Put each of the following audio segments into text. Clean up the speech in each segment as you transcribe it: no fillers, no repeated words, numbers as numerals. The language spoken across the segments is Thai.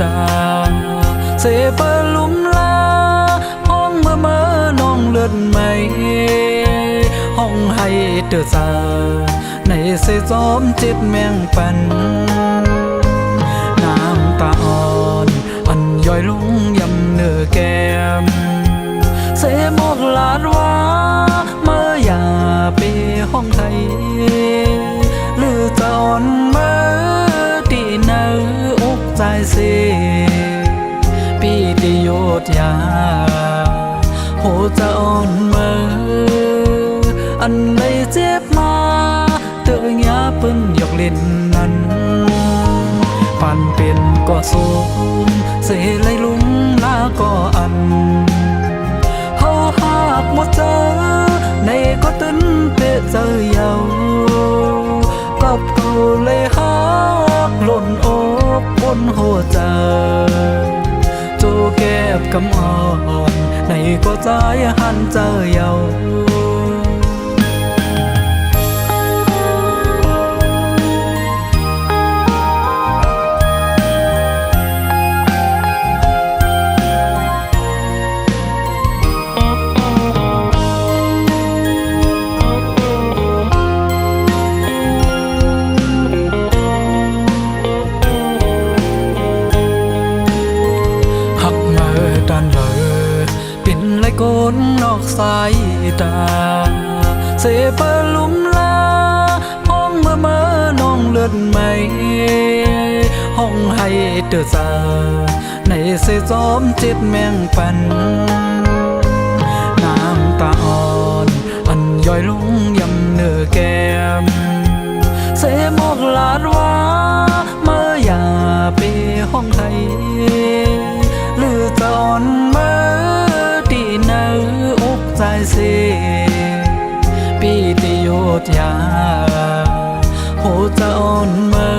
ตาเสเปลุมลาห้องเมื่อน้องเลือดไหมห้องให้เตือซาในเสจอมจิตแมงปันน้ำตาอ่อนอันย่อยลงยำเนื้อแก้มเสมกลาดว่าเมื่ออย่าไปห้องไทยหรือจะอ่อนเมื่อที่เนื้ออกใจเสปีติโยธยาโหจะอ่อนเมื่ออันใดเจ็บมาเตือนยาปึ้งยกเล่นนั้นปันเป็นก็สูงเสไลลุงลาก็อันเฮาหากหมดเจอในก็ตึนเปะเจอเยากับเขาเลยหากหล่นอกบนหัวใจโจแก็บกำอ่อนในก็ใจหันเจอเยาคนนอกสายตาเสเปลุมลาห้องเมื่อน้องเลือดไหมห้องให้เตือซาในเสจอมจิตแมงปันน้ำตาอ่อนอันย่อยลงยำเนื้อแก้มเสมกลาดว่าเมื่ออย่าไปห้องไทยหรือจะอ่อนเมื่อเนื้ออกใจเสปีติโยธยาโหจะอ่อนเมื่อ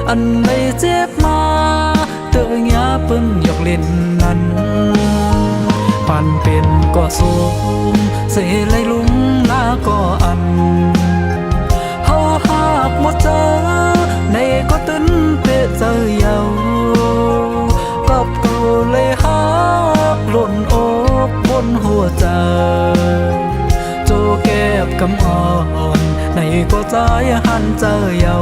อันใดเจ็บมาเตือนยาปึ้งยกเล่นนั้นปันเป็นก็สูงเสไลลุงลาก็อันเฮาหากหมดเจอในก็ตึนเปะเจอเยากับเขาเลยหากหล่นอกบนหัวใจโจแก็บกำอ่อนในก็ใจหันเจอเยา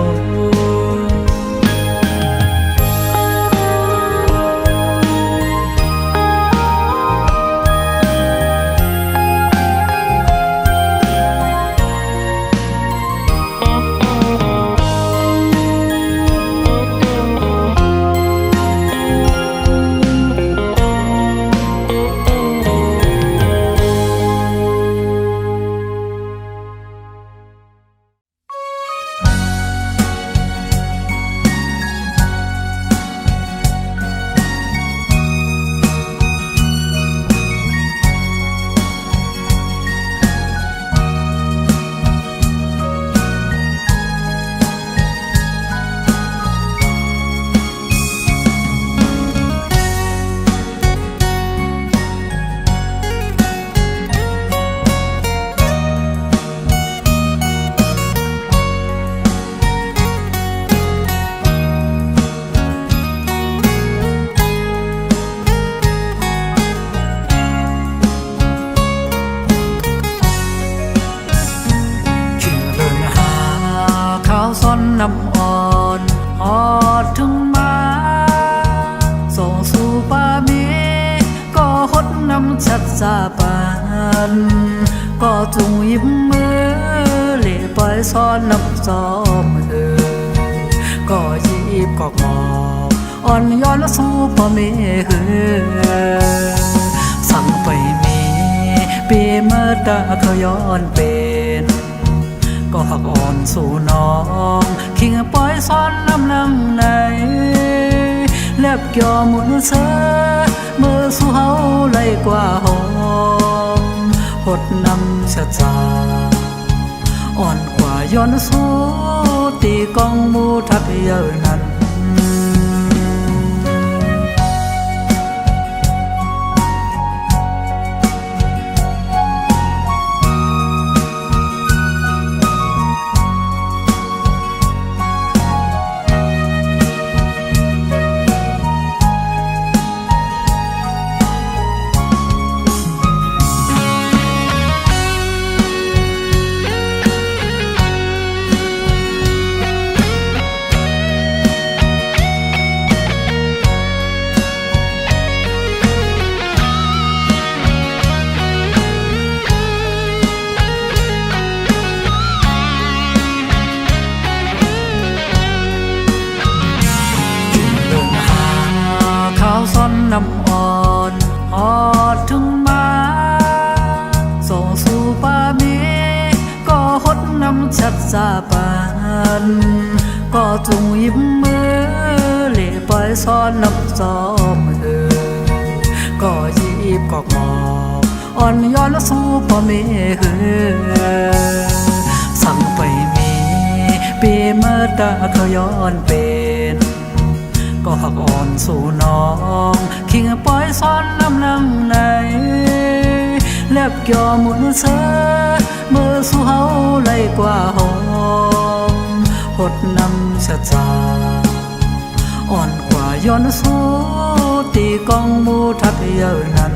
น้ำอ่อนหอดถึงมาส่งสู่ป่ามีก็หดน้ำชัดสาปานก็จุงยิ้มมือเล่ปล่อยซ้อนน้ำซ้อมก็ยีบก็หอบอ่อนย้อนสู่ป่ามีสั่งไปมีปีเมื่อตาเขาย้อนเป็นก็หักอ่อนสู่น้องขิงปล่อยซ้อนน้ำนังในแลบเกี่ยวหมุนเสเมื่อสู่เฮาไล่กว่าหอมหดน้ำชะจาอ่อนกว่าย้อนสู่ตีกองมูทับเยอะนั้น น้ำอ่อนอดถึงมาส่งสู่ป่ามีก็หดน้ำชัดสาปานก็จงยิ้มมือเล่ปล่อยซ้อนน้ำจอมก็ยีบก็กอบอ่อนย้อนสู่พ่อแม่สั่งไปมีปีเมื่อตาเขาย้อนเป็นก็หักอ่อนสู่น้องคิงปล่อยซ้อนน้ำลังในแลบเกี่ยวหมุนเสอเมื่อสู่เฮาไล่กว่าหอมหดน้ำชะจาอ่อนกว่าย้อนสู่ตีกองมูทัดเยอะนั้น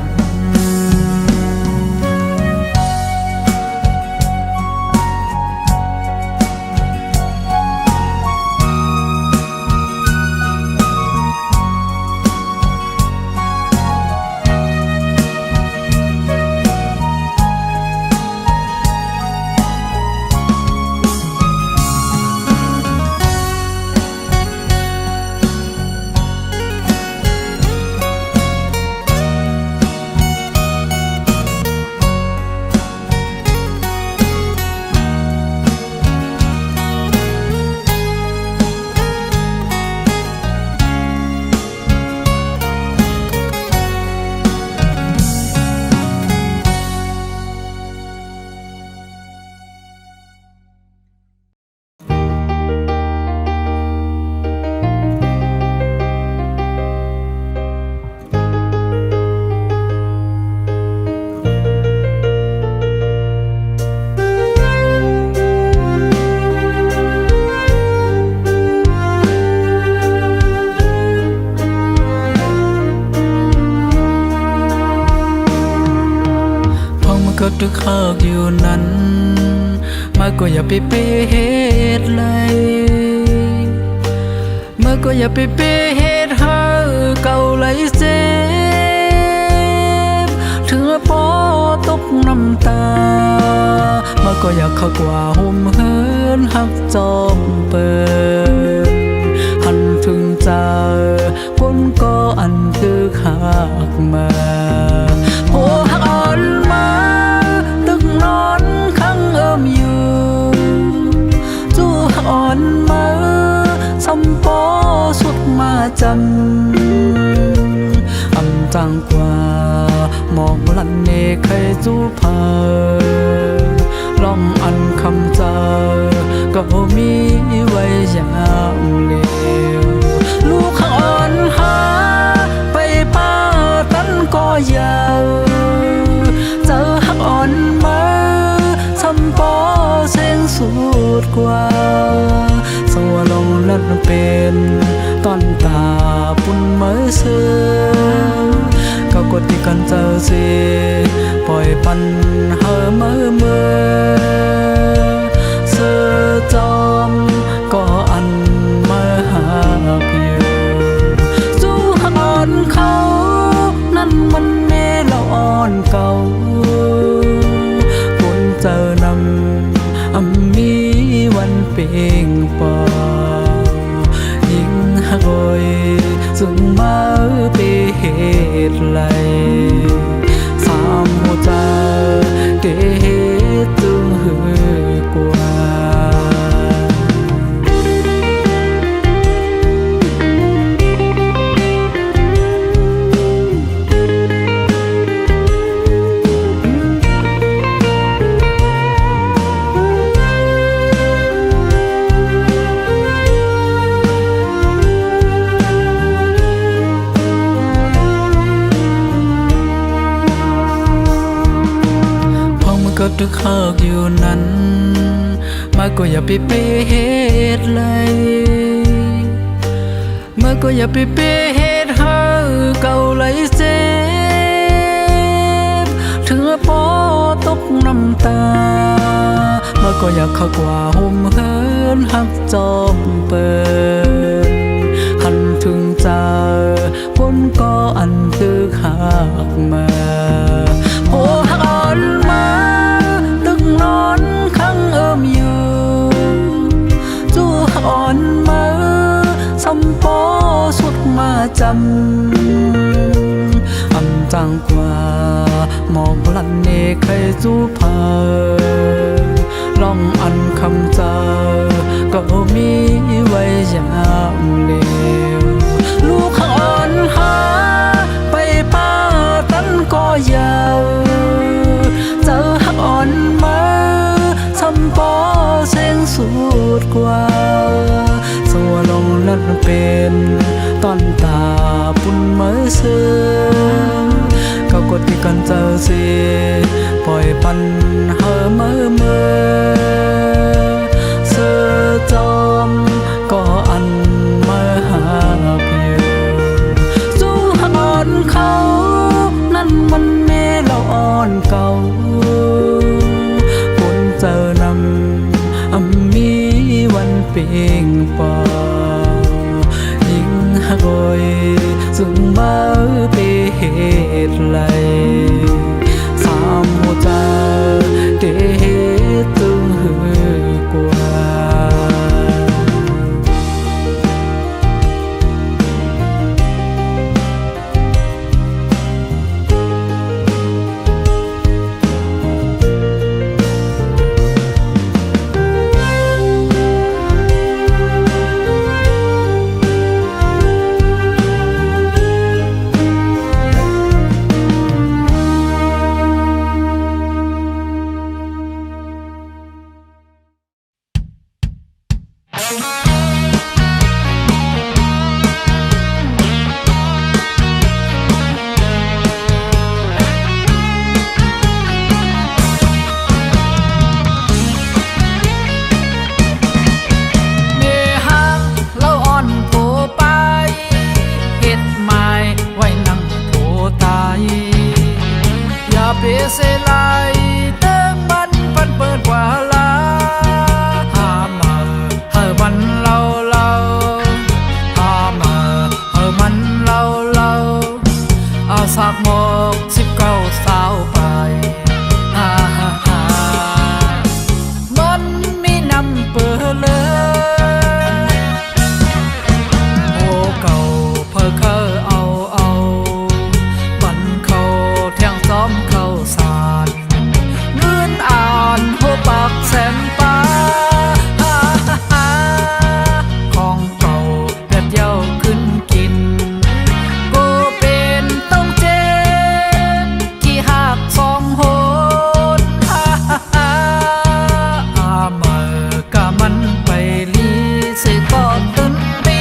ก็ตึกข้าวอยู่นั้นมาก็อย่าไปเปเหตุเลยมาก็อย่าไปเปเหตุหาเก่าไหลเจ็บถึงพอตกน้ำตามาก็อยากเข้ากว่าห่มเหินหักจอมเปิดหันถึงเจอคนก็อันคือหักมาโอ้หักอ่อนมานอนข้างอยู่จู่อ่อนมาซ้ำปอสุดมาจำจังกว่ามองลันเนเคยจู่เพอลองอันคำเจอก็มีไว้ยามเดียวลูกอ่อนหาไปป้าตันก็ยาวเจอหักอ่อนมาซ้ำปอเสียงสุดกว่าสวลงนั่นเป็นตอนตาปุ่นเมื่อเสือก็กดที่กันเจอสิปล่อยปันเฮอเมื่อเสือจอมก็อันมาหักอยู่สู้หักอ่อนเขานั่นมันเมเราอ่อนเก่าคนเจอนำมีวันเป่งปอยิ่งหักอย ซึ่งมาเปเหตุไรสามหัวใจเตตึงหือกว่าก็ตึกข้าวอยู่นั้นมาก็อย่าไปเปเหตุเลยมาก็อย่าไปเปเหตุหาเก่าไหลเจ็บถึงพอตกน้ำตามาก็อยากเข้ากว่าห่มเหินหักจอมเปิดหันถึงเจอคนก็อันคือหักมาโอ้หักอ่อนมาตึกนอนข้างอยู่จู่หักอ่อนมาซ้ำปอสุดมาจำ างกว่าหมอกลันเนใครจูพาลองอันคำเจอก็มีไว้ยามเดียวลูกอ่อนหาไปป้าตันก็ยาวเจอหักอ่อนมาทำปอเสียงสุดกว่าสัวลงนั่นเป็นตอนตาปุ่นเมื่อเสือก็กดที่กันเจอเสียปล่อยปันเฮอเมื่อเสือจอมก็อันเมื่อหาเพียสู้หักอ่อนเขานั่นมันเมเราอ่อนเก่าคนเจอนำมีวันเปียงปอยิ่งหักอยซึ่งมาเปเหตุไรสามหัวใจเดตึงหือกว่าเสลายเติมมันปันเปิดกว่าลาหามาเฮอมันเล่าหามาเฮอมันเล่าเอาสากหมอก19 สาวไปมันมีนำเปิดเลยโอ้เก่าเพอเคอเอาบันเขาแทงซ้อมเขาเงินอ่านหัวปากแสนปาของเก่าแบบเย้าขึ้นกินก็เป็นต้องเจ็บกี่หักสองโหนเมื่อกะมันไปลีสิก็ตึนปี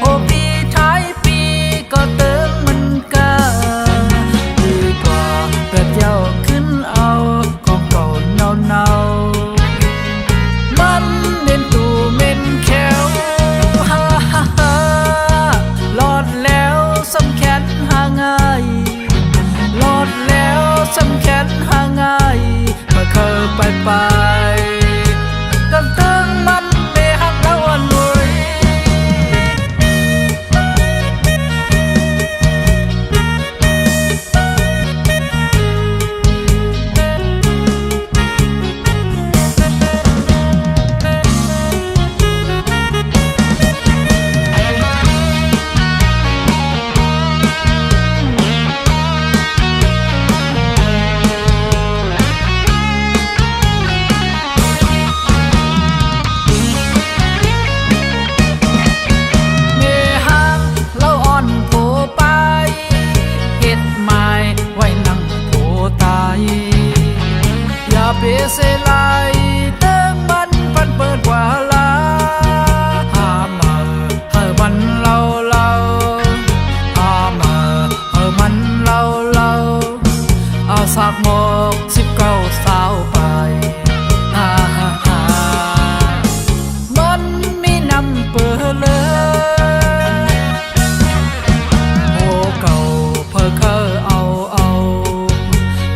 โอปีท้ายปีก็เติมมันกะดีกว่าแบบเย้ามันเน้นตูเม่นแขวหลอดแล้วสำแขนหาง่ายหลอดแล้วสำแขนหาง่ายเมื่อเคยไปกันตึงมันเมหักแล้วอันรวยเสลายเติมมันปันเปิดกว่าลาหามาเฮอมันเล่าหามาเฮอมันเล่าเอาสากหมอก19 สาวไปมันมีนำเปิดเลยโอ้เก่าเพอเคอเอา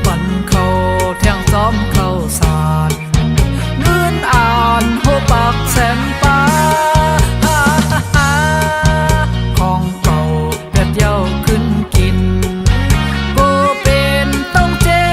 บันเขาแทงซ้อมเขาเงินอ่านหัวปากแสนปาของเก่าแบบเย้าขึ้นกินก็เป็นต้องเจ็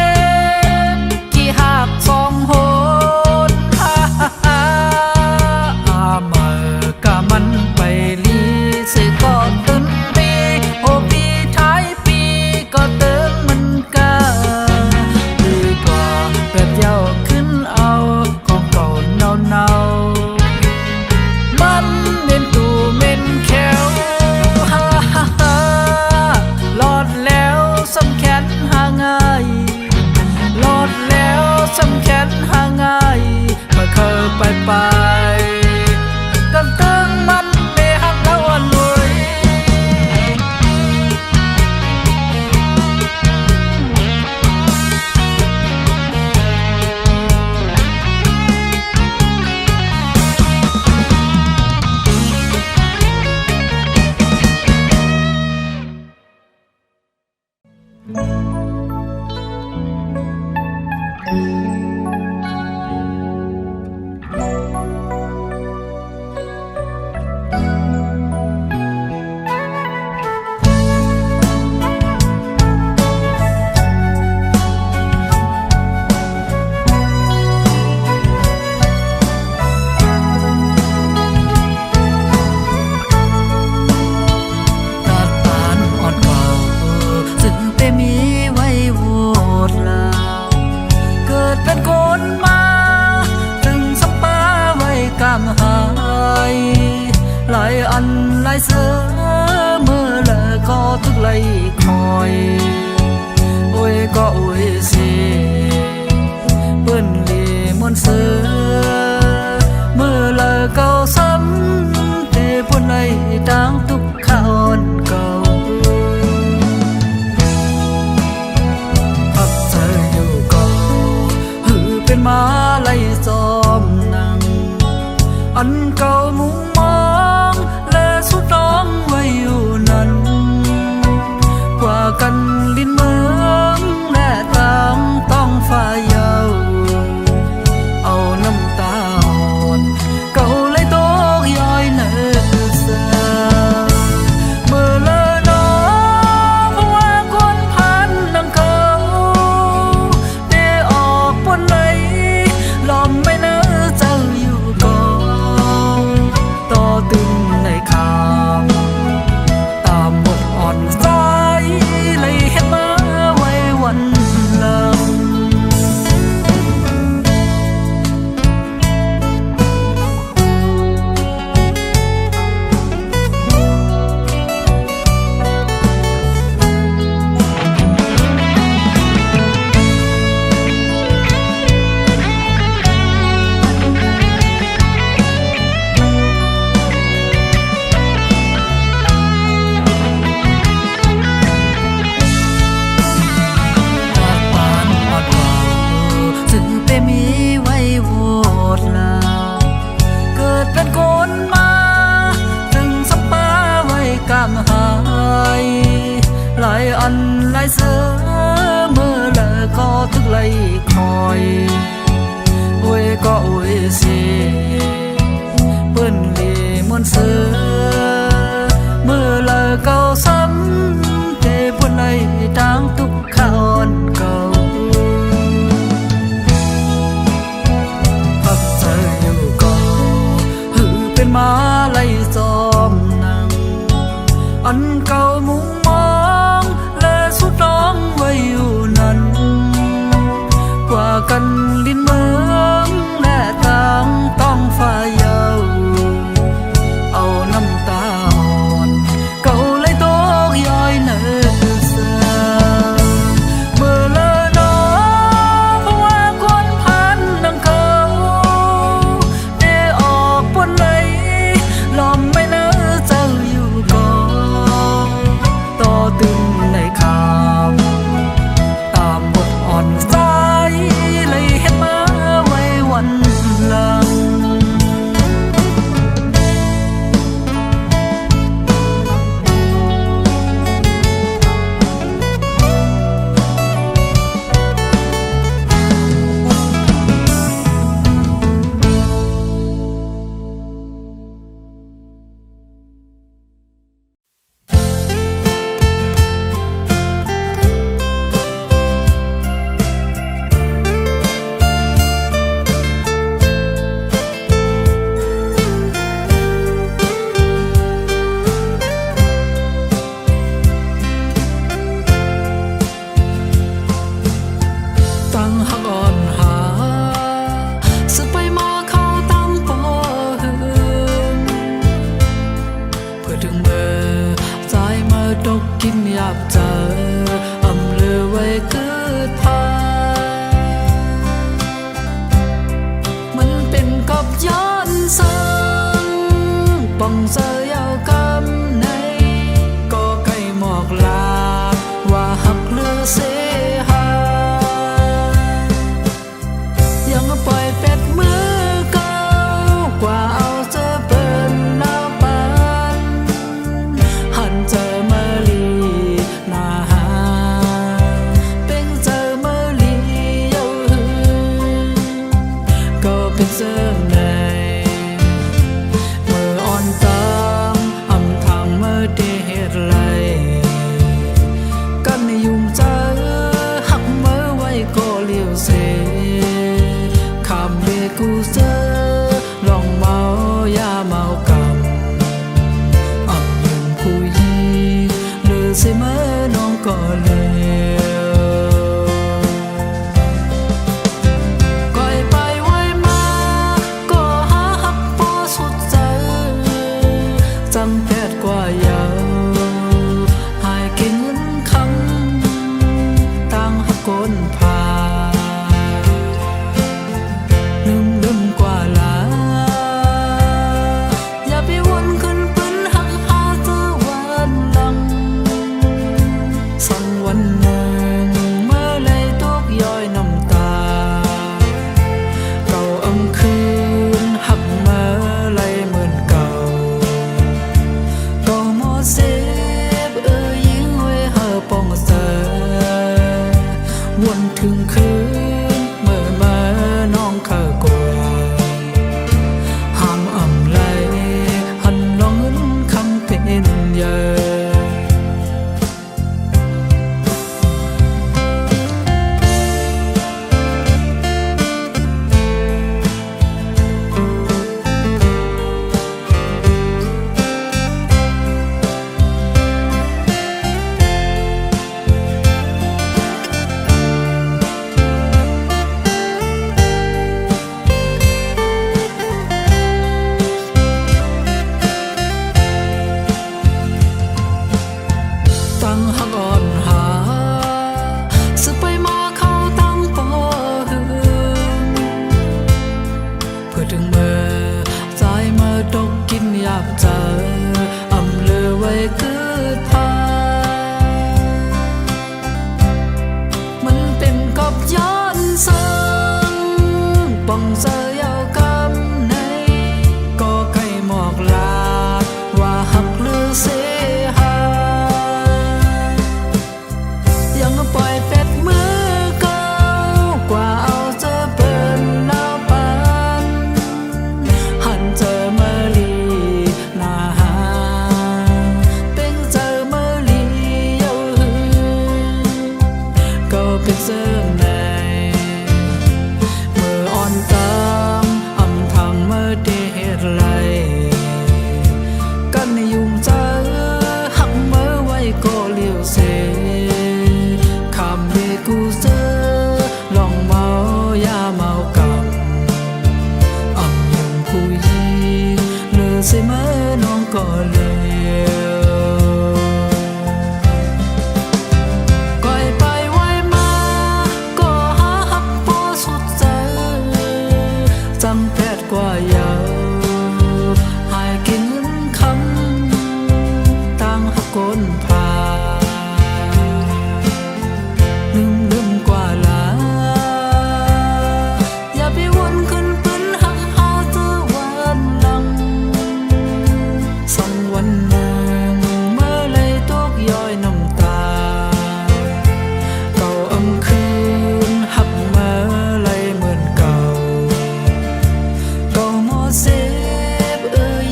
คอยโอ้ยก็โอ้ยสิเปิ้นลีมวนเสือเมื่อละเก่าซ้ำแต่ปุ่นไอ้ดังทุกข้าวเก่าพักใจอยู่ก็หือเป็นมาไล่จอมนังอันเก่ามุงมองและสุดร้องไว้อยู่นั้นกว่ากันลิ้นเมืองและต่างต้องฝ่ายเยาเอาน้ำตาอ่อนเก่าเลยตกย้อยเนื้อเสือเมื่อเลอน้อเพราะว่าคนพันดังเก่าได้ออกปนไหลลมไม่เนื้อเจ้าอยู่ก่อนต่อตึงในคำตามบทอ่อนใจเลยเห็นมาไว้วันลำมีไว้โหวตลาเกิดเป็นคนมาถึงสัมปาไว้กำหายหลายอันหลายเสือเมื่อละก็ทึกไล่คอยโอ้ยก็โอ้ยสิเปิ้นลีมวนเสือเมื่อละเก่าซ้ำแต่ปุ่นไล่ดังทุกข้าวเก่ามาไล่จอมนังอันเก่ามุงมองและสุดร้องไว้อยู่นั้นกว่ากันลิ้นเมืองและต่างต้องฝ่ายเยาเอาน้ำตาอ่อนเก่าเลยตกย้อยเนื้อเสือเมื่อเลอน้อเพราะว่าคนพันดังเก่าได้ออกปนไหลลมไม่เนื้อเจ้าอยู่ก่อนต่อตึงในคำตามบทอ่อนใจเลยเห็นมาไว้วันหลังตั้งหักอ่อนหาสไปมาเข้าตั้งปอหึงเพื่อถึงเบอร์ใจมาตกกินหยาบเจออำเลือไว้เกิดพามันเป็นกับย้อนซ้ำป่องเสยเอากำในก็ไก่หมอกลาว่าหักเลือเสหายังปล่อยเป็ดมือเก่ากว่าเอาเจอเปิ้นเอาปันหันเจอมาลีนาหาเป็นเจอมาลีเยาหึงก็เป็นเจอในเมื่ออ่อนตามอำทางเมื่อเดเหตุไรกันในยุ่งเจอหักเมื่อไว้ก็เลี้ยวเสคำเรียกกูเจอลองเมายาเมากำอ่ำยุ่งผู้ยีหรือเสมอน้องก็เลี้ยวก่อยไปไว้มาก็หาหักพอสุดใจจำแพทย์กว่าเยาหายกิน กนพาลืมกว่าลาอย่าไปวนขึ้นปืนหักหาเธอวันหลังสักวันหนึ่งเมื่อไหรตกย้อยน้ำตาเก่าอำคืนหักเมื่อไหรเหมือนเก่าก็หมดเสียบยิงไว้หาปองเสอวนถึงคืนเมื่อมาน้องข้ากลัวห้ามอำไลหันน้องเงินคำเป็นเยอะตั้งหักอ่อนหาสึกไปมาเข้าตั้งปอหืนเพื่อถึงเมื่อใจเมื่อตกกินอยากเจออำเลือไว้คือพามันเป็นกับย้อนเซิงป่องเสยเอากำในก็ใครหมอกลาว่าหักหรือเสียยังปล่อยเป็ดมือเก่ากว่าเอาเจอเปิ้นแล้วปันหันเจอมาลีหน้าหาเป็นเจอมาลีเยาหือก็เป็นเสื่อมในเมื่ออ่อนตามอำทางเมื่อเดเหตุไรกันยุ่งเจอหักเมื่อไว้ก็เลี้ยวเสกูเจอลองเมายาเมากำอ่ำยังผู้ยิงเลือเสมอน้องก็เลี้ยวก่อยไปไว้มาก็หาหักพอสุดใจจำแพทย์กว่ายาวหายกินเงินคำตั้งหักก้นพาลืมกว่าลาอย่าไปวนขึ้นปืนหักหาเธอวันหลังสักวันหนึ่งเมื่อไหรตกย้อยน้ำตาเก่าอำคืนหักเมื่อไหรเหมือนเก่าก็หมดเสียบ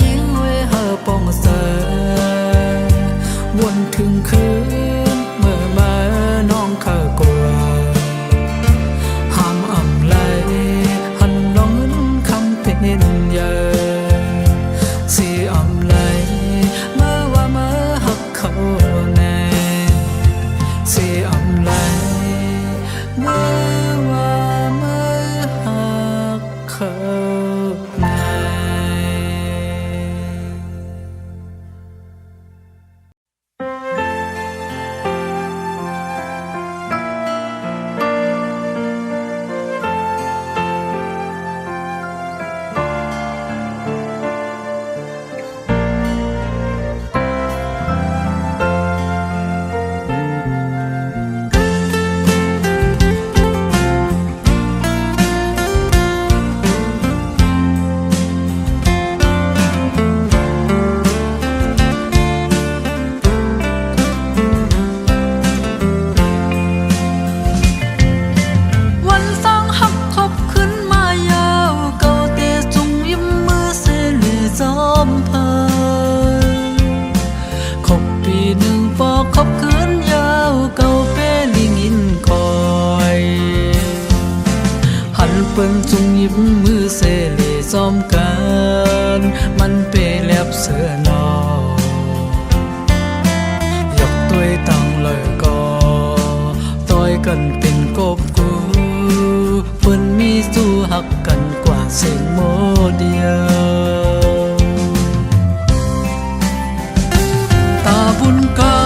ยิงไว้หาปองเสอวนถึงคืนเมื่อมาน้องข้ากลัวห้ามอำไลหันน้องเงินคำเป็นเยอะสิอำไลเมื่อว่าเมื่อหักเขาแน่สิอำไลเมื่อว่าเมื่อหักเขาแน่ เปิ้นจุงยิ้มมือเสลีซ้อมกันมันเปแลบเสือนอยกตัวตังเลยก็ต่อยกันเป็นกบกูเปิ้นมีสู้หักกันกว่าเสียงโมเดียวตาบุญกา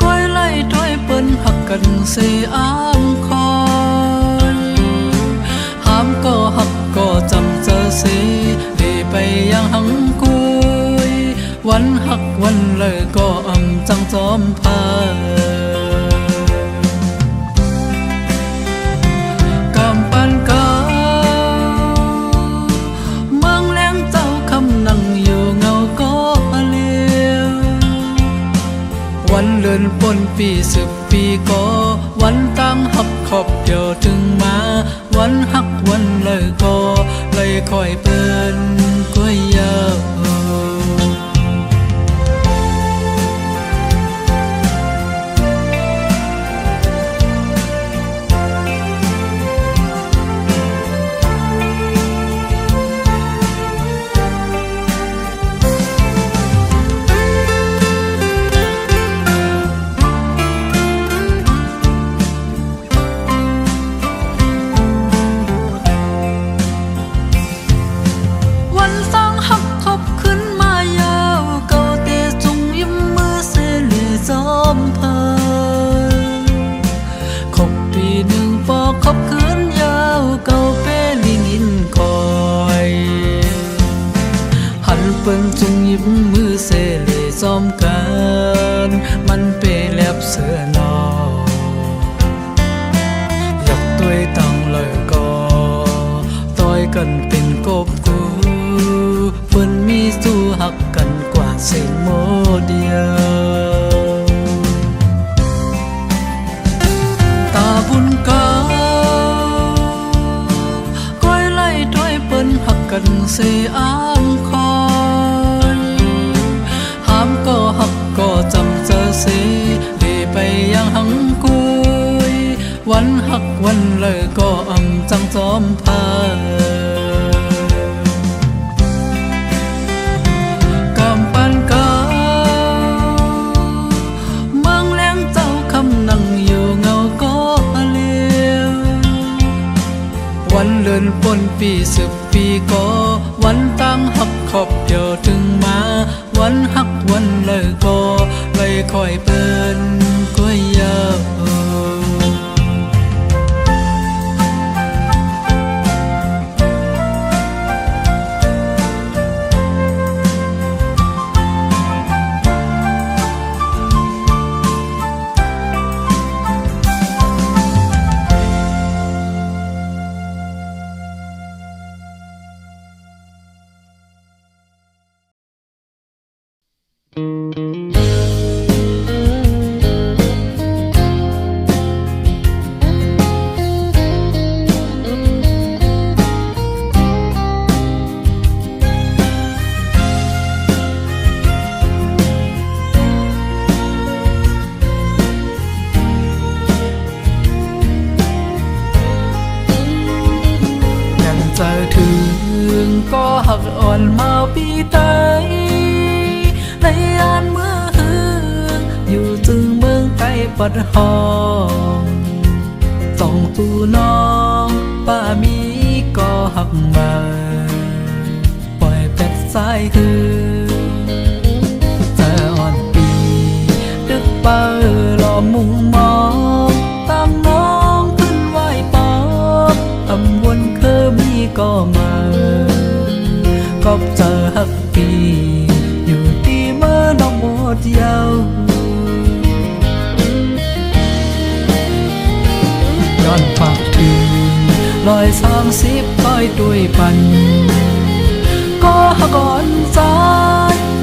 ก้อยไล่ถ้วยเปิ้น สีอ้างคอยห้ามก็หักก็จำเจอสีดีไปยังหังกุยวันหักวันเลยก็จังจอมพากำปันกาเมืองแรงเจ้าคำนั่งอยู่เงาก็เลี้ยววันเลื่อนปนปี10 ปีก็วันตั้งหักขอบเดียวถึงมาวันหักวันเลยก็เลยคอยเป็นก้อยยาวเปิ้นจุงยิ้มมือเสเลซ้อมกันมันเปแลบเสือนออยากตัวตั้งเลยก็ต่อยกันเป็นกบกูเปิ้นมีสู้หักกันกว่าเสียงโมเดียวตาบุญกาก้อยไล่ถ้อยเปิ้นหักกันเสียอ้างคอยก็หักก็จำเจอสีดีไปยังหังกุยวันหักวันเลยก็จังจอมพากำปันกาเมืองแรงเจ้าคำนั่งอยู่เงาก็เลี้ยววันเลื่อนปนปี10 ปีก็วันตั้งหักขอบเดียวถึงมาวันหักวันเลยก็เลยคอยเป็นก้อยยาวเจอถึงก็หักอ่อนมาปีไตในยานเมื่อหืนอยู่จึงเมืองไกลปัดหอมต้องตูน้องป้ามีก็หักมาปล่อยเป็ดสายคืนเจออ่อนปีดึกเปิดหล่อมุงมองตามน้องขึ้นไหวปอบตำวนเคยมีก็มาก็เจอหักปีอยู่ที่เมื่อน้องหมดยาวย้อนฝากถึง130ร้อยด้วยปันก็หักก่อนใจ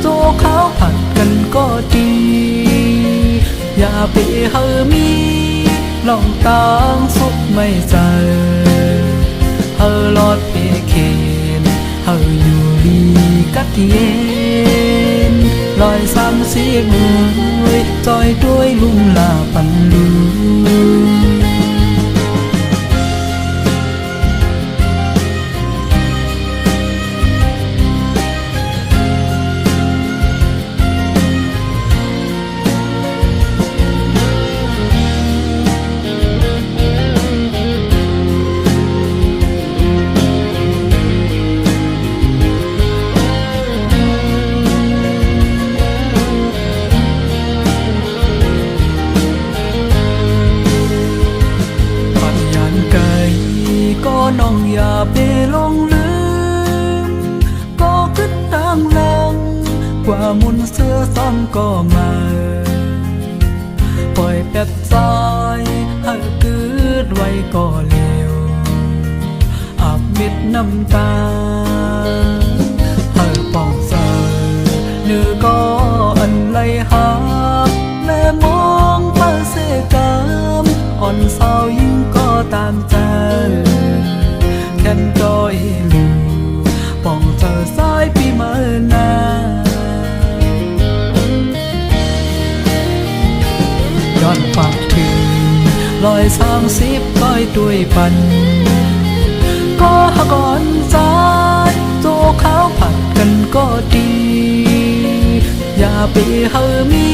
โจเขาผัดกันก็ดีอย่าไปเฮอมีลองตางสุดไม่ใจเฮอลอดเพเคนเฮออยู่ลีกัดเย็น130มือจอยด้วยลุ่มลาปันลือ ก็มาปล่อยเป็ดสายให้คืดไว้ก็เลี้ยวอาบมิดน้ำตาให้ปองเสอเนื้อก็อันไหลหาแม่มองเป้าเสกามอ่อนสาวยิ่งก็ตามใจแค่นก็อีลูปองเธอสายปีเมื่อนาย้อนฝากถึง130ก้อยด้วยปันก็หากอ่อนใจโจขาวผัดกันก็ดีอย่าไปเฮอมี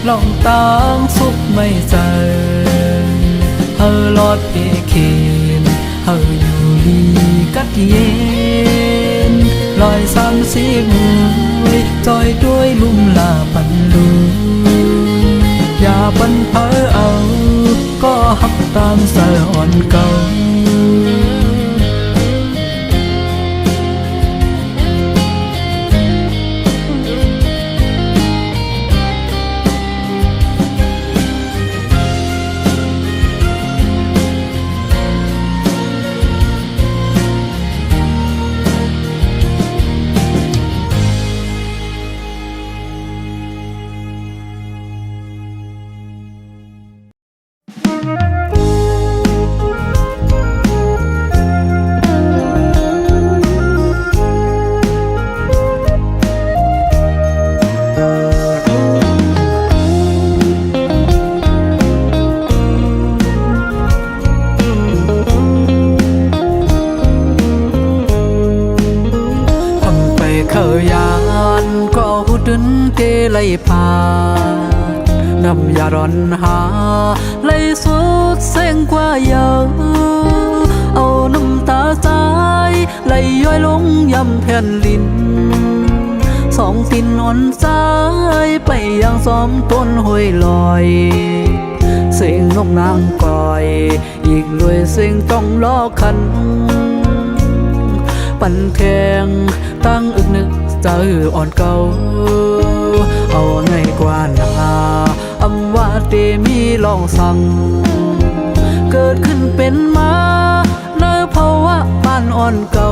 ลองต่างสุขไม่ใจเฮอลอดเพเคนเฮออยู่ลีกัดเย็น130จอยด้วยลุ่มลาปันลูอย่าปันเผอเอาก็หักตามสายอ่อนเก่าเคยยานก็หุดนเกไลพานำยาร้อนหาไลสุดเส้งกว่าเยาเอาน้ำตาใจไหลย้อยลงยำแผ่นลินสองตินอ่อนใจไปยังซ้อมต้นห้วยลอยเสียงนกนางก่อยอีกด้วยเสียงต้องล้อคันปั่นแทงตั้งอึกนึกเจออ่อนเก่าเอาในกว่านาอำว่าเตมีลองสั่งเกิดขึ้นเป็นมาในภาวะบ้านอ่อนเก่า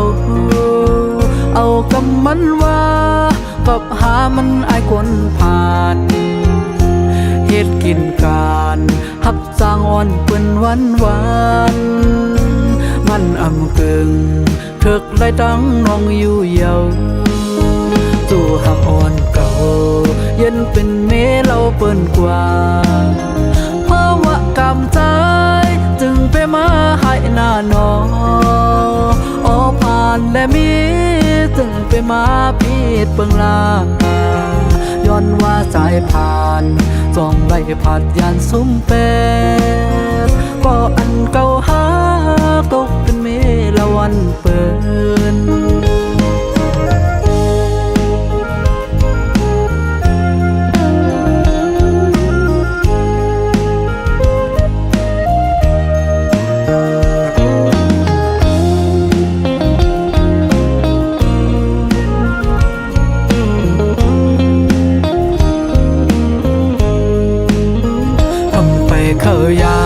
เอากำมันว่ากับหามันอายคนผ่านเฮ็ดกินการหับสร้างอ่อนเปิ้นวันมันอำกึ่งถึกไล่ตั้งน้องอยู่เยาจู่หักอ่อนเก่าเย็นเป็นเมเราเปิ้นกว่าเพราะว่ากำใจจึงไปมาให้หน้าน้องอ๋อผ่านและมีจึงไปมาพีดเปิงลาย้อนว่าสายผ่านจ้องไล่ผัดยานซุ้มเป็ดก็อันเก่าหาตกเป็นเมละวันเปินเคยยา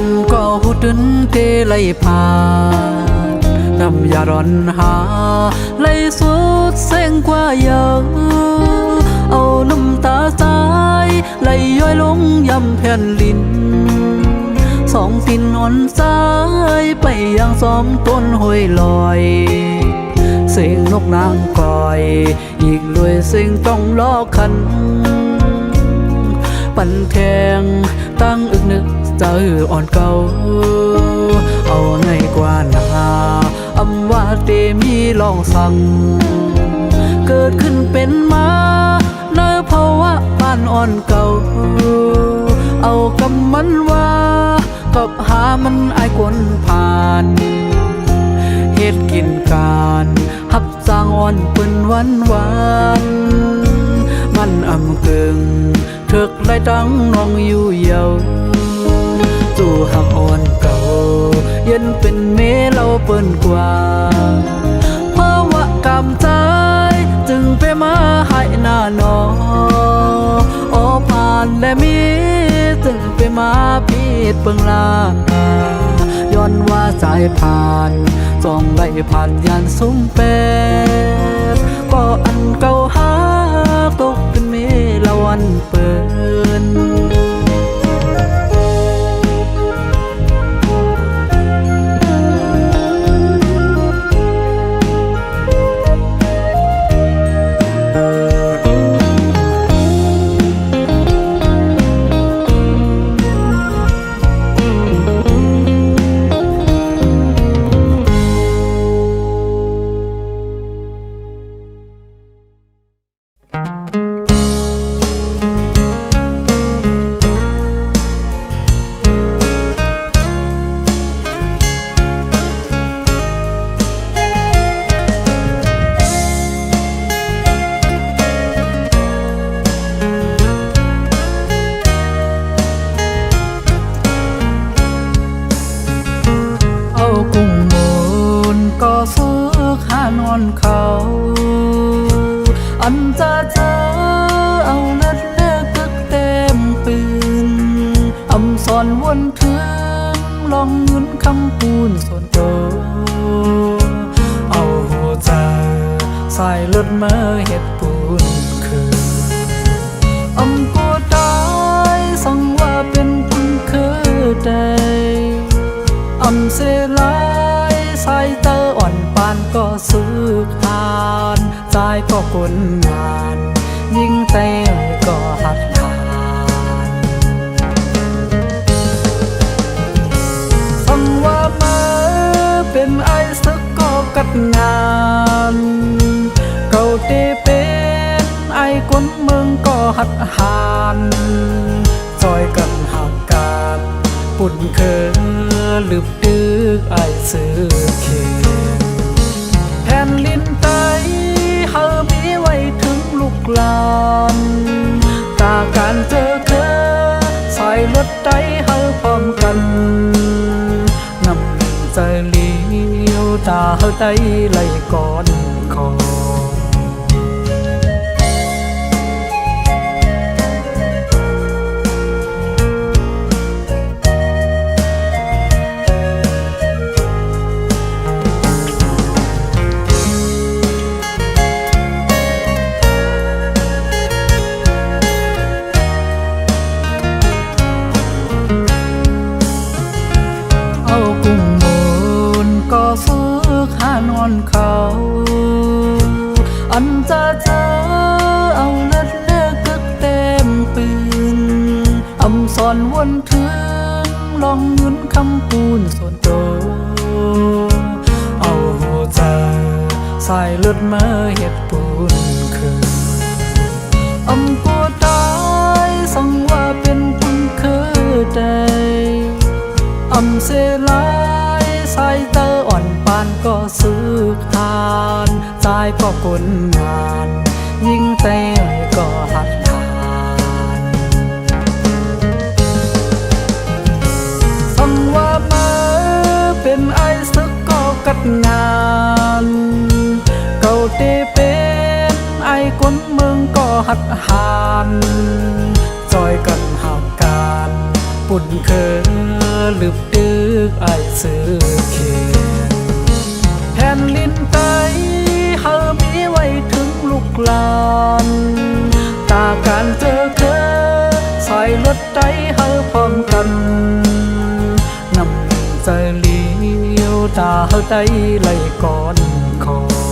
นก็หุดนเกไลพานำยาร้อนหาไลสุดเส้งกว่าเยาเอาน้ำตาใจไหลย้อยลงยำแผ่นลินสองตินอ่อนใจไปยังซ้อมต้นห้วยลอยเสียงนกนางก่อยอีกด้วยเสียงต้องล้อคันปั่นแทงตั้งอึกนึกเจออ่อนเก่าเอาในกว่านาอำว่าเตมีลองสั่งเกิดขึ้นเป็นมาในภาวะบ้านอ่อนเก่าเอากำมันว่ากับหามันอายคนผ่านเฮ็ดกินการหับสร้างอ่อนเปิ้นวันมันอำกึ่งถึกไล่ตั้งน้องอยู่เยาจู่หักอ่อนเก่าเย็นเป็นเมเราเปิ้นกว่าเพราะว่ากำใจจึงไปมาให้หน้าน้อง านและมีตึงไปมาพีดเปิงลาย้อนว่าสายผ่านส่องไล่ผ่านยานซุ้มเป็ดก็อันเก่าหาตกเป็นเมละวันเปินเขาอันจะเจอเอาเลือดเลือกกึกเต็มปืนอำสอนวนถึงลองยุนคำปูนส่วนโตเอาหัวใจใส่เลือดมาเห็ดปูนคืออำกูตายสังว่าเป็นปุ่นคือใดอำเสลายใส่เตออ่อนปานก็สึกหานใจก็กลงานยิ่งเตะก็หักหานสังว่ามาเป็นไอ้สักก็กัดงานเก่าเตเป็นไอ้คนเมืองก็หัดหานจอยกันหักกันปุ่นเคยลืบดึกไอ้ซื้อเขียนแผ่นลิ้นไตเฮามีไว้ถึงลูกหลานตาการเจอเคยสายรถไตเฮาพร้อมกันนำใจเลี้ยวตาเฮาไตไหลก่อนคอเขาอันจะเจอเอาเลือดเลือกกึกเต็มปืนอำสอนวนถึงลองยุนคำปูนส่วนโตเอาหัวใจใส่เลือดมาเห็ดปูนคืออำกูตายสังว่าเป็นปุ่นคือใดอำเสลายใส่เตออ่อนปานก็สึกหานใจก็กลงานยิ่งเตะก็หัดหานสังว่ามาเป็นไอ้สักก็กัดงานเก่าเตเป็นไอ้คนเมืองก็หัดหานจอยกันหักกันปุ่นเคยลืบดึกไอ้ซื้อเขียนแผ่นลิ้นไตเฮามีไว้ถึงลูกหลานตาการเจอเคยสายรถไตเฮาพร้อมกันนำใจเลี้ยวตาเฮาไตไหลก่อนคอ